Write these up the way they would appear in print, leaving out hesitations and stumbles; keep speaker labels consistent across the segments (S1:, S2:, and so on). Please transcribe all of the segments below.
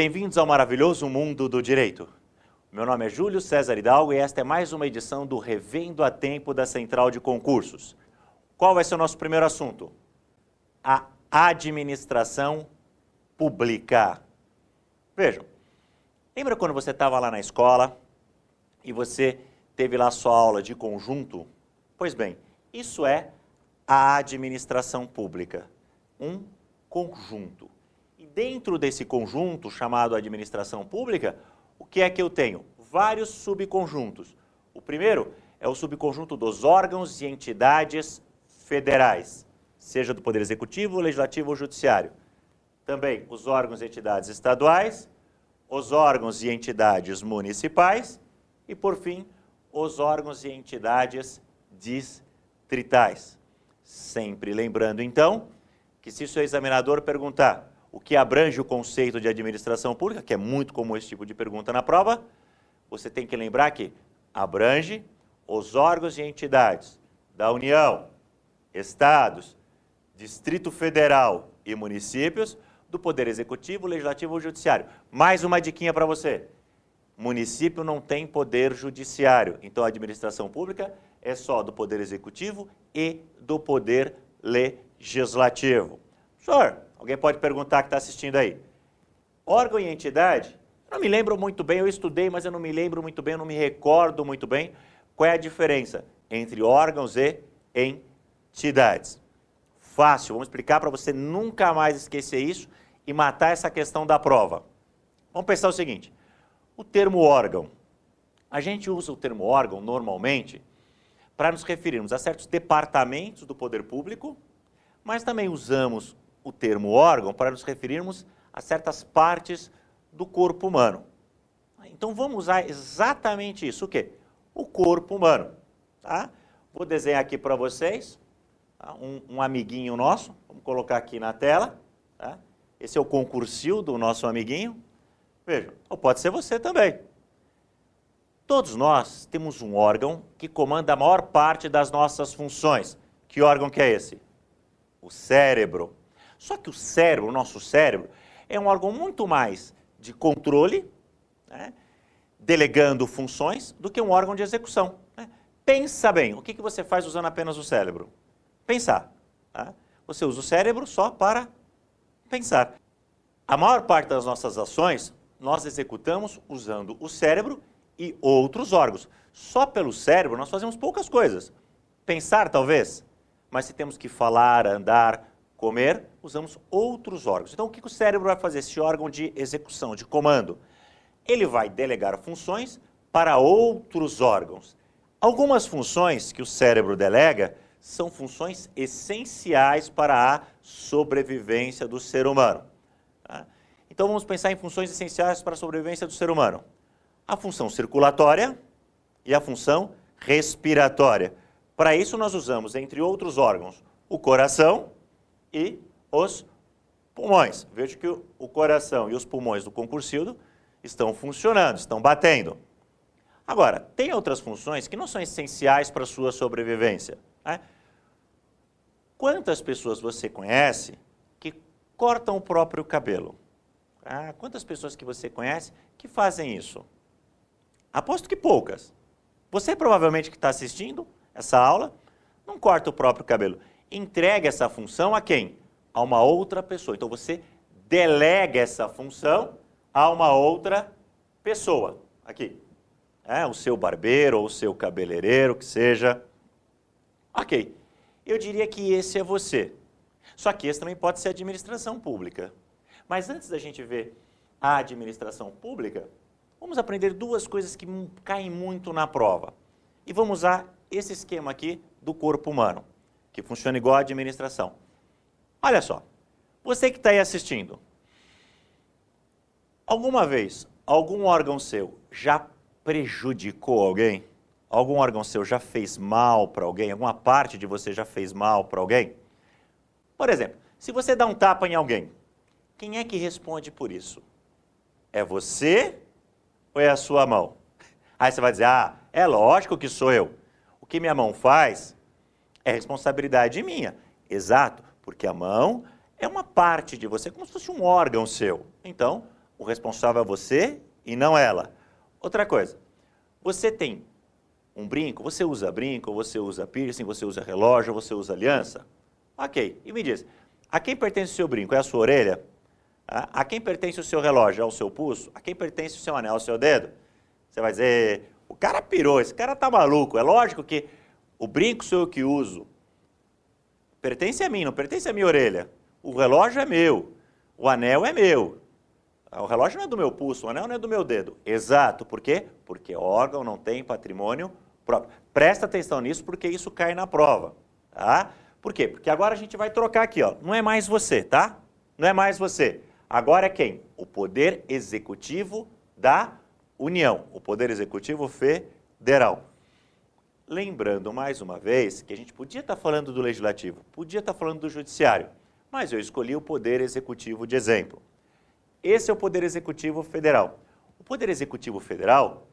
S1: Bem-vindos ao maravilhoso mundo do direito. Meu nome é Júlio César Hidalgo e esta é mais uma edição do Revendo a Tempo da Central de Concursos. Qual vai ser o nosso primeiro assunto? A administração pública. Vejam, lembra quando você estava lá na escola e você teve lá a sua aula de conjunto? Pois bem, isso é a administração pública, um conjunto. E dentro desse conjunto chamado administração pública, o que é que eu tenho? Vários subconjuntos. O primeiro é o subconjunto dos órgãos e entidades federais, seja do Poder Executivo, Legislativo ou Judiciário. Também os órgãos e entidades estaduais, os órgãos e entidades municipais e, por fim, os órgãos e entidades distritais. Sempre lembrando, então, que se o seu examinador perguntar o que abrange o conceito de administração pública, que é muito comum esse tipo de pergunta na prova, você tem que lembrar que abrange os órgãos e entidades da União, Estados, Distrito Federal e municípios, do Poder Executivo, Legislativo ou Judiciário. Mais uma diquinha para você. Município não tem poder judiciário, então a administração pública é só do Poder Executivo e do Poder Legislativo. Senhor, alguém pode perguntar que está assistindo aí. Órgão e entidade, eu não me lembro muito bem, eu estudei, mas eu não me lembro muito bem, eu não me recordo muito bem qual é a diferença entre órgãos e entidades. Fácil, vamos explicar para você nunca mais esquecer isso e matar essa questão da prova. Vamos pensar o seguinte, o termo órgão. A gente usa o termo órgão normalmente para nos referirmos a certos departamentos do poder público, mas também usamos o termo órgão para nos referirmos a certas partes do corpo humano. Então vamos usar exatamente isso, o quê? O corpo humano. Tá? Vou desenhar aqui para vocês tá? um amiguinho nosso, vamos colocar aqui na tela. Tá? Esse é o concursil do nosso amiguinho. Vejam, ou pode ser você também. Todos nós temos um órgão que comanda a maior parte das nossas funções. Que órgão que é esse? O cérebro. Só que o cérebro, o nosso cérebro, é um órgão muito mais de controle, né, delegando funções, do que um órgão de execução. Né? Pensa bem, o que você faz usando apenas o cérebro? Pensar. Tá? Você usa o cérebro só para pensar. A maior parte das nossas ações, nós executamos usando o cérebro e outros órgãos. Só pelo cérebro nós fazemos poucas coisas. Pensar, talvez, mas se temos que falar, andar, comer, usamos outros órgãos. Então, o que o cérebro vai fazer? Esse órgão de execução, de comando, ele vai delegar funções para outros órgãos. Algumas funções que o cérebro delega são funções essenciais para a sobrevivência do ser humano. Tá? Então, vamos pensar em funções essenciais para a sobrevivência do ser humano. A função circulatória e a função respiratória. Para isso, nós usamos, entre outros órgãos, o coração e os pulmões. Veja que o coração e os pulmões do concursildo estão funcionando, estão batendo. Agora, tem outras funções que não são essenciais para a sua sobrevivência. Né? Quantas pessoas você conhece que cortam o próprio cabelo? Ah, quantas pessoas que você conhece que fazem isso? Aposto que poucas. Você provavelmente que está assistindo essa aula não corta o próprio cabelo. Entrega essa função a quem? A uma outra pessoa. Então você delega essa função a uma outra pessoa. Aqui. O seu barbeiro ou o seu cabeleireiro, que seja. Ok. Eu diria que esse é você. Só que esse também pode ser administração pública. Mas antes da gente ver a administração pública, vamos aprender duas coisas que caem muito na prova. E vamos usar esse esquema aqui do corpo humano, que funciona igual à administração. Olha só, você que está aí assistindo, alguma vez, algum órgão seu já prejudicou alguém? Algum órgão seu já fez mal para alguém? Alguma parte de você já fez mal para alguém? Por exemplo, se você dá um tapa em alguém, quem é que responde por isso? É você ou é a sua mão? Aí você vai dizer, é lógico que sou eu. O que minha mão faz é responsabilidade minha. Exato, porque a mão é uma parte de você, como se fosse um órgão seu. Então, O responsável é você e não ela. Outra coisa, você tem um brinco, você usa piercing, você usa relógio, você usa aliança? Ok, e me diz, a quem pertence o seu brinco? É a sua orelha? A quem pertence o seu relógio? É o seu pulso? A quem pertence o seu anel? É o seu dedo? Você vai dizer, o cara pirou, esse cara tá maluco. É lógico que o brinco sou eu que uso. Pertence a mim, não pertence à minha orelha. O relógio é meu, o anel é meu. O relógio não é do meu pulso, o anel não é do meu dedo. Exato, por quê? Porque órgão não tem patrimônio próprio. Presta atenção nisso porque isso cai na prova, tá? Por quê? Porque agora a gente vai trocar aqui, ó. Não é mais você, tá? Não é mais você. Agora é quem? O Poder Executivo da União, o Poder Executivo Federal. Lembrando mais uma vez que a gente podia estar falando do Legislativo, podia estar falando do Judiciário, mas eu escolhi o Poder Executivo de exemplo. Esse é o Poder Executivo Federal. O Poder Executivo Federal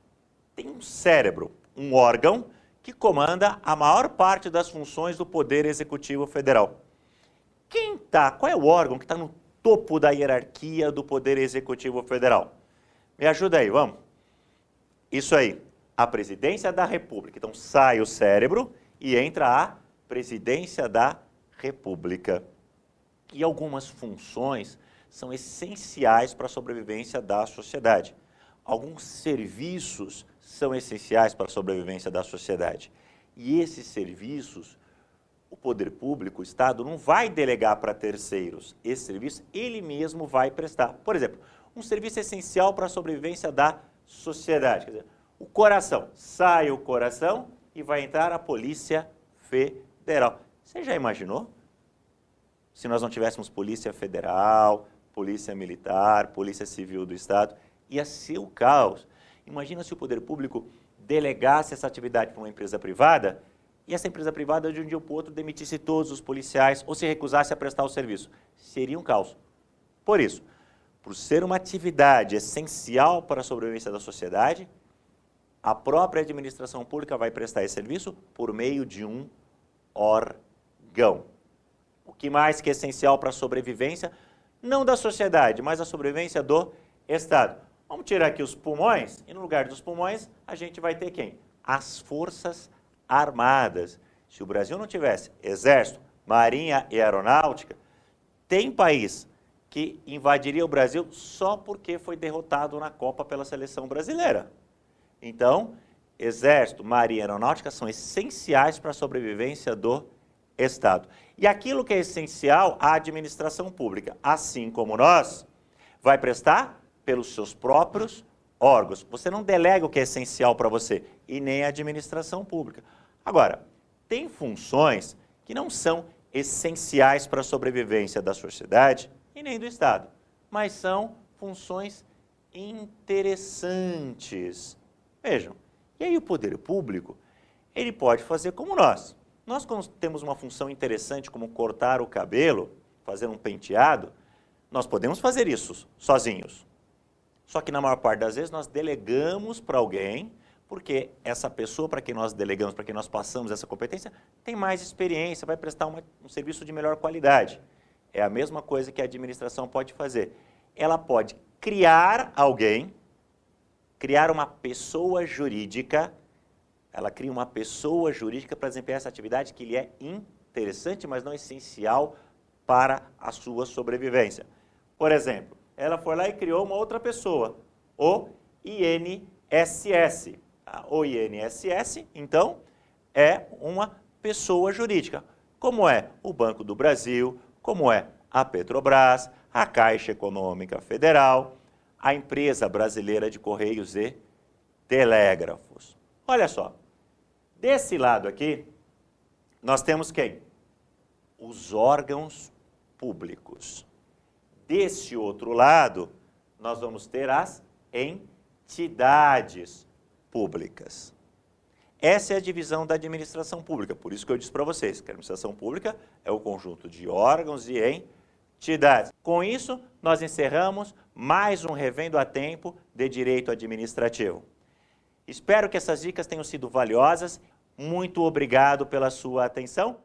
S1: tem um cérebro, um órgão que comanda a maior parte das funções do Poder Executivo Federal. Qual é o órgão que está no topo da hierarquia do Poder Executivo Federal? Me ajuda aí, vamos? Isso aí, a Presidência da República. Então sai o cérebro e entra a Presidência da República. E algumas funções são essenciais para a sobrevivência da sociedade. Alguns serviços são essenciais para a sobrevivência da sociedade. E esses serviços, o poder público, o Estado, não vai delegar para terceiros. Esse serviço ele mesmo vai prestar. Por exemplo, um serviço essencial para a sobrevivência da sociedade. Quer dizer, o coração. Sai o coração e vai entrar a Polícia Federal. Você já imaginou? Se nós não tivéssemos Polícia Federal, Polícia Militar, Polícia Civil do Estado, ia ser o caos. Imagina se o poder público delegasse essa atividade para uma empresa privada e essa empresa privada de um dia para o outro demitisse todos os policiais ou se recusasse a prestar o serviço. Seria um caos. Por isso, por ser uma atividade essencial para a sobrevivência da sociedade, a própria administração pública vai prestar esse serviço por meio de um órgão. O que mais que é essencial para a sobrevivência, não da sociedade, mas a sobrevivência do Estado. Vamos tirar aqui os pulmões, e no lugar dos pulmões, a gente vai ter quem? As Forças Armadas. Se o Brasil não tivesse Exército, Marinha e Aeronáutica, tem país que invadiria o Brasil só porque foi derrotado na Copa pela seleção brasileira. Então, Exército, Marinha e Aeronáutica são essenciais para a sobrevivência do Estado. E aquilo que é essencial, a administração pública, assim como nós, vai prestar pelos seus próprios órgãos. Você não delega o que é essencial para você, e nem a administração pública. Agora, tem funções que não são essenciais para a sobrevivência da sociedade e nem do Estado, mas são funções interessantes. Vejam, e aí o poder público, ele pode fazer como nós. Nós, quando temos uma função interessante, como cortar o cabelo, fazer um penteado, nós podemos fazer isso sozinhos. Só que na maior parte das vezes nós delegamos para alguém, porque essa pessoa para quem nós delegamos, para quem nós passamos essa competência, tem mais experiência, vai prestar um serviço de melhor qualidade. É a mesma coisa que a administração pode fazer. Ela pode criar alguém, criar uma pessoa jurídica. Ela cria uma pessoa jurídica para desempenhar essa atividade que lhe é interessante, mas não essencial para a sua sobrevivência. Por exemplo, ela foi lá e criou uma outra pessoa, o INSS. O INSS, então, é uma pessoa jurídica, como é o Banco do Brasil, como é a Petrobras, a Caixa Econômica Federal, a Empresa Brasileira de Correios e Telégrafos. Olha só. Desse lado aqui, nós temos quem? Os órgãos públicos. Desse outro lado, nós vamos ter as entidades públicas. Essa é a divisão da administração pública, por isso que eu disse para vocês que a administração pública é o conjunto de órgãos e entidades. Com isso, nós encerramos mais um Revendo a Tempo de Direito Administrativo. Espero que essas dicas tenham sido valiosas. Muito obrigado pela sua atenção.